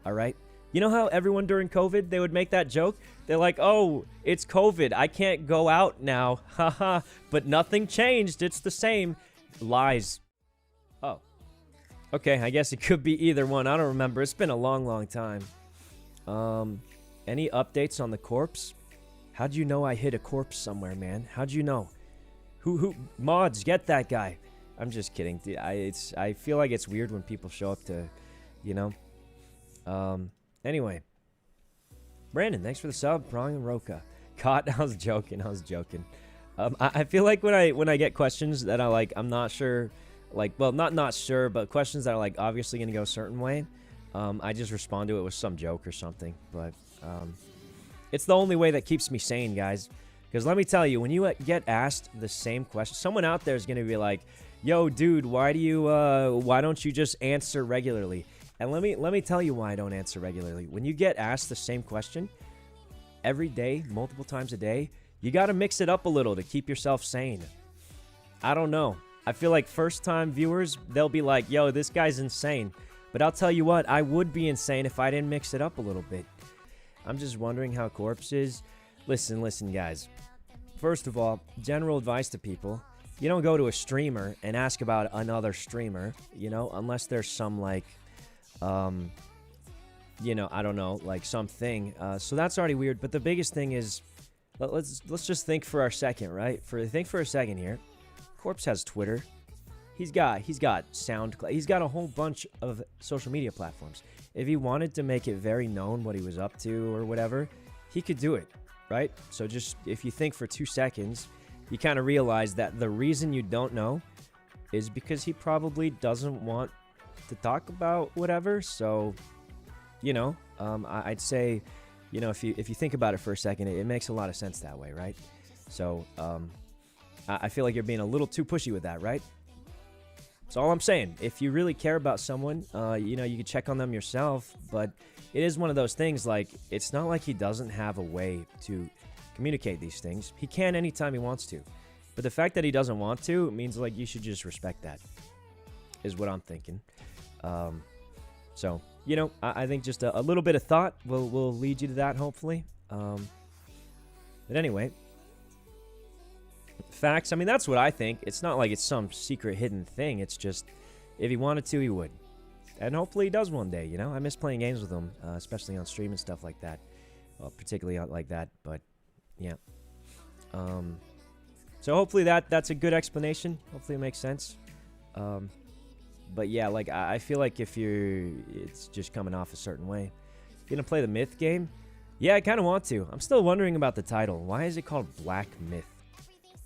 all right? You know how everyone during COVID, they would make that joke? They're like, oh, it's COVID. I can't go out now. Haha. But nothing changed. It's the same. Lies. Oh. Okay, I guess it could be either one. I don't remember. It's been a long, long time. Any updates on the corpse? How'd you know I hit a corpse somewhere, man? How'd you know? Who? Mods, get that guy. I'm just kidding. I feel like it's weird when people show up to, you know. Anyway. Brandon, thanks for the sub. Prong and Roka. Caught. I was joking. I feel like when I get questions that I'm not sure, well, not sure, but questions that are obviously gonna go a certain way, I just respond to it with some joke or something. But it's the only way that keeps me sane, guys. Because let me tell you, when you get asked the same question, someone out there is gonna be like, "Yo, dude, why don't you just answer regularly?" And let me tell you why I don't answer regularly. When you get asked the same question every day, multiple times a day, you got to mix it up a little to keep yourself sane. I don't know. I feel like first-time viewers, they'll be like, yo, this guy's insane. But I'll tell you what, I would be insane if I didn't mix it up a little bit. I'm just wondering how Corpse is. Listen, guys. First of all, general advice to people. You don't go to a streamer and ask about another streamer, you know, unless there's some, you know, I don't know, something. So that's already weird. But the biggest thing is, let's just think for our second, right? Think for a second here. Corpse has Twitter. He's got SoundCloud. He's got a whole bunch of social media platforms. If he wanted to make it very known what he was up to or whatever, he could do it, right? So just if you think for 2 seconds, you kind of realize that the reason you don't know is because he probably doesn't want to talk about whatever. So, you know, I'd say, you know, if you think about it for a second, it makes a lot of sense that way, right? So I feel like you're being a little too pushy with that, right? That's all I'm saying. If you really care about someone, you know, you can check on them yourself. But it is one of those things, it's not like he doesn't have a way to communicate these things. He can anytime he wants to. But the fact that he doesn't want to means, you should just respect that, is what I'm thinking. So, you know, I think just a little bit of thought will lead you to that, hopefully. But anyway, facts, I mean, that's what I think. It's not like it's some secret hidden thing. It's just, if he wanted to, he would. And hopefully he does one day, you know? I miss playing games with him, especially on stream and stuff like that. Well, particularly like that, but yeah. So hopefully that's a good explanation. Hopefully it makes sense. But yeah, I feel like it's just coming off a certain way. You gonna play the Myth game? Yeah, I kind of want to. I'm still wondering about the title. Why is it called Black Myth?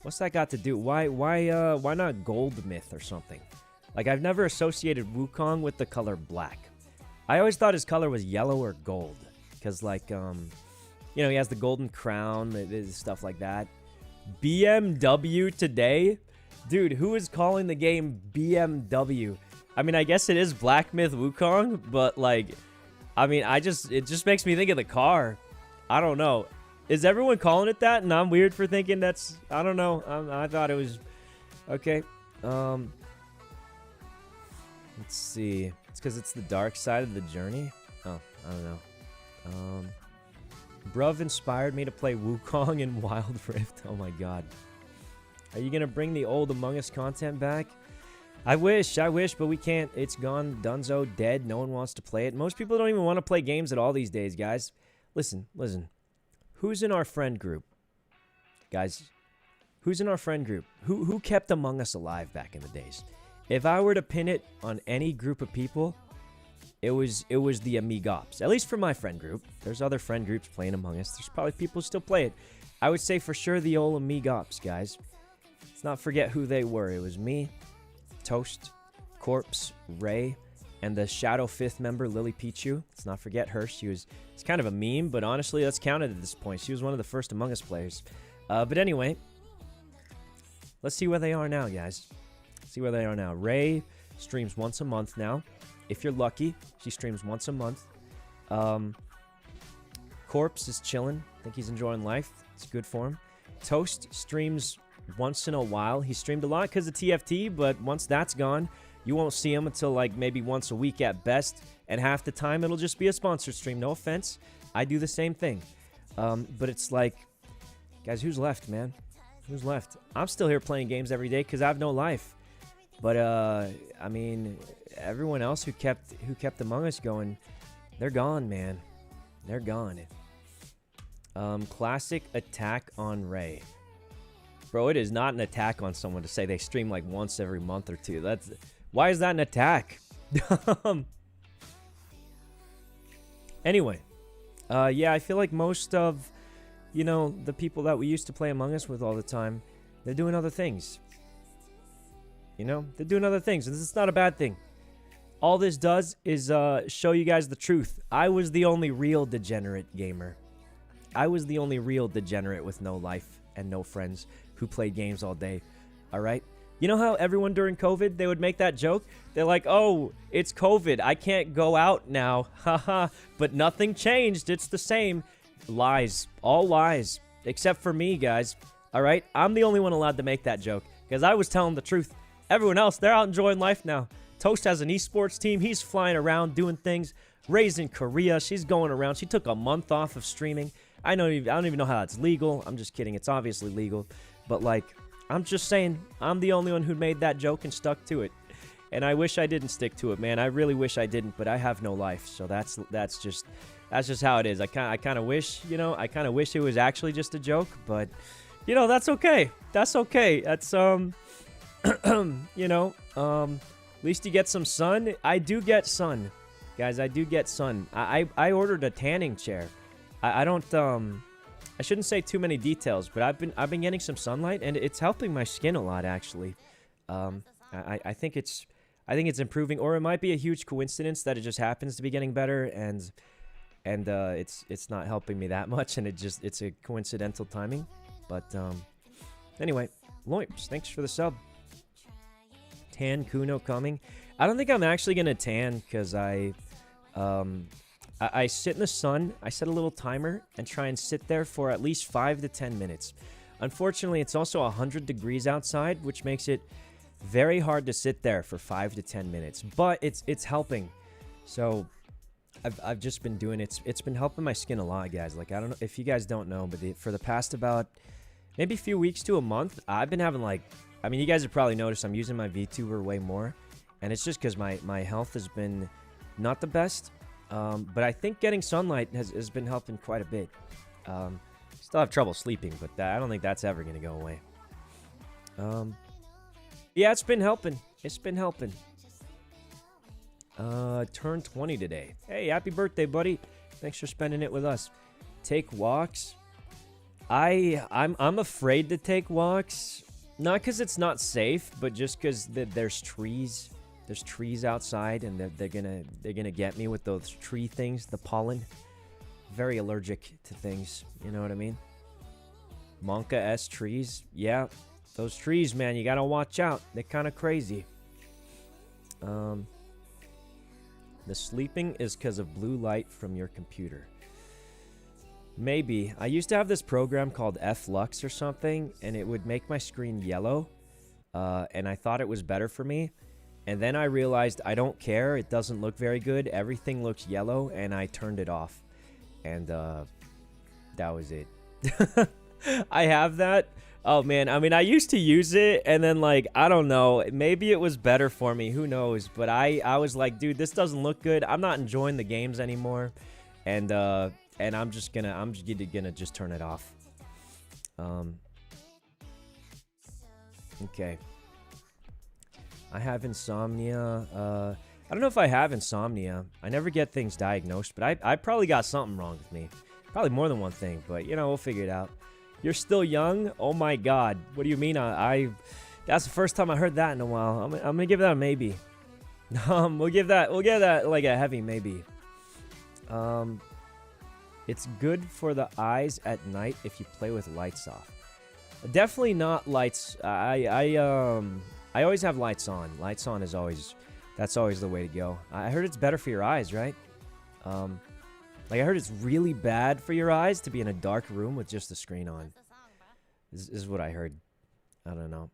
What's that got to do? Why not Gold Myth or something? I've never associated Wukong with the color black. I always thought his color was yellow or gold, because you know, he has the golden crown, stuff like that. BMW today? Dude, who is calling the game BMW? I mean, I guess it is Black Myth Wukong, but I mean, it just makes me think of the car. I don't know. Is everyone calling it that? And I'm weird for thinking that's, I don't know. I thought it was, okay. Let's see. It's because it's the dark side of the journey. Oh, I don't know. Bruv inspired me to play Wukong in Wild Rift. Oh my god. Are you gonna bring the old Among Us content back? I wish, but we can't. It's gone, dunzo, dead. No one wants to play it. Most people don't even want to play games at all these days, guys. Listen. Who's in our friend group? Guys, who's in our friend group? Who kept Among Us alive back in the days? If I were to pin it on any group of people, it was the Amigops. At least for my friend group. There's other friend groups playing Among Us. There's probably people who still play it. I would say for sure the old Amigops, guys. Let's not forget who they were. It was me, Toast, Corpse, Ray, and the Shadow 5th member, Lily Pichu. Let's not forget her. It's kind of a meme, but honestly, that's counted at this point. She was one of the first Among Us players. But anyway, let's see where they are now, guys. See where they are now. Ray streams once a month now. If you're lucky, she streams once a month. Corpse is chilling. I think he's enjoying life. It's good for him. Toast streams once in a while. He streamed a lot because of TFT, but once that's gone, You won't see them until like maybe once a week at best, and half the time it'll just be a sponsored stream. No offense, I do the same thing. But it's like, guys, who's left, man? Who's left? I'm still here playing games every day because I have no life. But I mean, everyone else who kept Among Us going, they're gone, man. They're gone. Classic attack on Ray. Bro, it is not an attack on someone to say they stream like once every month or two. Why is that an attack? Anyway, yeah, I feel like most of, you know, the people that we used to play Among Us with all the time, they're doing other things. You know, they're doing other things, and this is not a bad thing. All this does is show you guys the truth. I was the only real degenerate gamer. I was the only real degenerate with no life and no friends who played games all day. All right? You know how everyone during COVID, they would make that joke? They're like, oh, it's COVID. I can't go out now. Haha. But nothing changed. It's the same. Lies. All lies. Except for me, guys. All right? I'm the only one allowed to make that joke because I was telling the truth. Everyone else, they're out enjoying life now. Toast has an esports team. He's flying around doing things. Ray's in Korea. She's going around. She took a month off of streaming. I don't even know how that's legal. I'm just kidding. It's obviously legal. But, like, I'm just saying, I'm the only one who made that joke and stuck to it. And I wish I didn't stick to it, man. I really wish I didn't, but I have no life. So that's just how it is. I kind of wish, you know, I wish it was actually just a joke, but, you know, that's okay. That's okay. That's, you know, at least you get some sun. I do get sun. Guys, I do get sun. I ordered a tanning chair. I don't, I shouldn't say too many details, but I've been getting some sunlight, and it's helping my skin a lot, actually. I think it's improving, or it might be a huge coincidence that it just happens to be getting better, and it's not helping me that much, and it's a coincidental timing. But anyway, Loips, thanks for the sub. SunKuno coming. I don't think I'm actually gonna tan because I sit in the sun. I set a little timer and try and sit there for at least 5 to 10 minutes. Unfortunately, it's also 100 degrees outside, which makes it very hard to sit there for 5 to 10 minutes. But it's helping. So I've just been doing it. It's been helping my skin a lot, guys. Like, I don't know if you guys don't know, but for the past about maybe a few weeks to a month, I've been having like, I mean, you guys have probably noticed I'm using my VTuber way more. And it's just because my health has been not the best. But I think getting sunlight has been helping quite a bit. Still have trouble sleeping, but I don't think that's ever going to go away. Yeah, it's been helping. It's been helping. Turned 20 today. Hey, happy birthday, buddy. Thanks for spending it with us. Take walks. I'm afraid to take walks. Not because it's not safe, but just because there's trees. There's trees outside, and they're gonna get me with those tree things, the pollen. Very allergic to things, you know what I mean? Monka-S trees, yeah. Those trees, man, you gotta watch out. They're kind of crazy. The sleeping is because of blue light from your computer. Maybe. I used to have this program called F-Lux or something, and it would make my screen yellow. And I thought it was better for me. And then I realized I don't care. It doesn't look very good. Everything looks yellow, and I turned it off. And that was it. I have that. Oh, man. I mean, I used to use it, and then, like, I don't know. Maybe it was better for me. Who knows? But I was like, dude, this doesn't look good. I'm not enjoying the games anymore. And I'm gonna just turn it off. Okay. I have insomnia. I don't know if I have insomnia. I never get things diagnosed, but I probably got something wrong with me. Probably more than one thing, but, you know, we'll figure it out. You're still young? Oh, my God. What do you mean? That's the first time I heard that in a while. I'm going to give that a maybe. We'll give that like a heavy maybe. It's good for the eyes at night if you play with lights off. Definitely not lights. I always have lights on. Lights on is always, that's always the way to go. I heard it's better for your eyes, right? Like, I heard it's really bad for your eyes to be in a dark room with just the screen on. This is what I heard. I don't know.